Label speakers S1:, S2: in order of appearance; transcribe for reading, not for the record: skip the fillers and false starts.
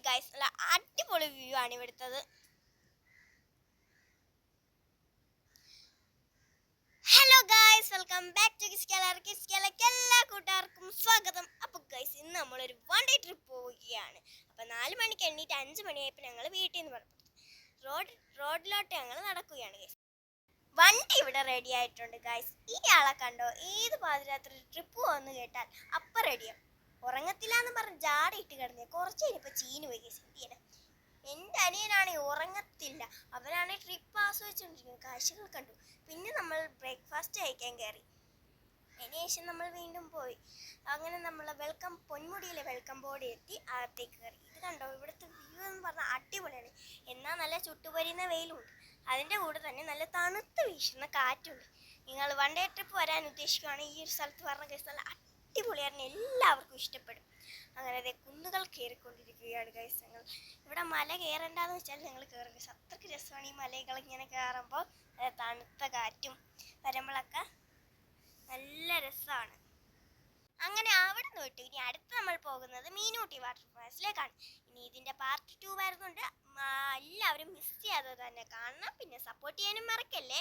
S1: Guys, നല്ല അടിപൊളി view ആണ് ഇവിടുത്തത്. Hello guys, welcome back to കിസ്കേലക്ക് എല്ലാ കൂട്ടുകാർക്കും സ്വാഗതം. അപ്പോൾ ഗൈസ്, ഇന്ന് നമ്മളൊരു വൺ ഡേ ട്രിപ്പ് പോവുകയാണ്. അപ്പോൾ 4 മണിക്ക് എണ്ണീറ്റ് 5 മണിയായപ്പോൾ ഞങ്ങൾ വീട്ടിൽ നിന്ന് പുറപ്പെട്ടു. റോഡിലോട്ട് ഞങ്ങൾ നടക്കുകയാണ് ഗൈസ്. വണ്ടി ഇവിടെ റെഡി ആയിട്ടുണ്ട് ഗൈസ്. ഈ ആളെ കണ്ടോ? ഏത് പാതിരാത്രി ട്രിപ്പ് വന്ന് കേട്ടാൽ അപ്പം റെഡിയാവും. ഉറങ്ങത്തില്ല എന്ന് പറഞ്ഞ് ജാടയിട്ട് കിടന്നേ കുറച്ച് കഴിഞ്ഞപ്പോൾ ചീന് പോയി ഗൈസ്. എൻ്റെ അനിയനാണെങ്കിൽ ഉറങ്ങത്തില്ല. അവനാണെങ്കിൽ ട്രിപ്പ് ആസ്വദിച്ചുകൊണ്ടിരിക്കുന്നു, കാഴ്ചകൾ കണ്ടു. പിന്നെ നമ്മൾ ബ്രേക്ക്ഫാസ്റ്റ് കഴിക്കാൻ കയറി. അതിനുശേഷം നമ്മൾ വീണ്ടും പോയി. അങ്ങനെ നമ്മൾ പൊന്മുടിയിലെ വെൽക്കം ബോർഡ് എത്തി അകത്തേക്ക് കയറി. ഇത് കണ്ടോ? ഇവിടുത്തെ വ്യൂ എന്ന് പറഞ്ഞാൽ അടിപൊളിയാണ്. എന്നാൽ നല്ല ചുട്ടുപൊരിയുന്ന വെയിലുണ്ട്. അതിൻ്റെ കൂടെ തന്നെ നല്ല തണുത്ത് വീശുന്ന കാറ്റുണ്ട്. നിങ്ങൾ വൺ ഡേ ട്രിപ്പ് വരാൻ ഉദ്ദേശിക്കുകയാണെങ്കിൽ ഈ ഒരു സ്ഥലത്ത് പറഞ്ഞ കേസ് നല്ല അടിപൊളിയായിരുന്നു, എല്ലാവർക്കും ഇഷ്ടപ്പെടും. അങ്ങനെ കുന്നുകൾ കയറിക്കൊണ്ടിരിക്കുകയാണ് ഗൈസ്. ഞങ്ങൾ ഇവിടെ മല കയറണ്ടെന്ന് വെച്ചാൽ ഞങ്ങൾ കയറും ഗൈസ്. അത്രയ്ക്ക് രസമാണ് ഈ മലകൾ ഇങ്ങനെ കയറുമ്പോൾ. തണുത്ത കാറ്റും വരുമ്പോഴൊക്കെ നല്ല രസമാണ്. അങ്ങനെ അവിടെ നിന്ന് വിട്ടു ഇനി അടുത്ത് നമ്മൾ പോകുന്നത് മീനൂട്ടി വാട്ടർഫാൾസിലേക്കാണ്. ഇനി ഇതിൻ്റെ പാർട്ട് 2 വരുന്നുണ്ട്. എല്ലാവരും മിസ് ചെയ്യാതെ തന്നെ കാണണം. പിന്നെ സപ്പോർട്ട് ചെയ്യാനും മറക്കല്ലേ.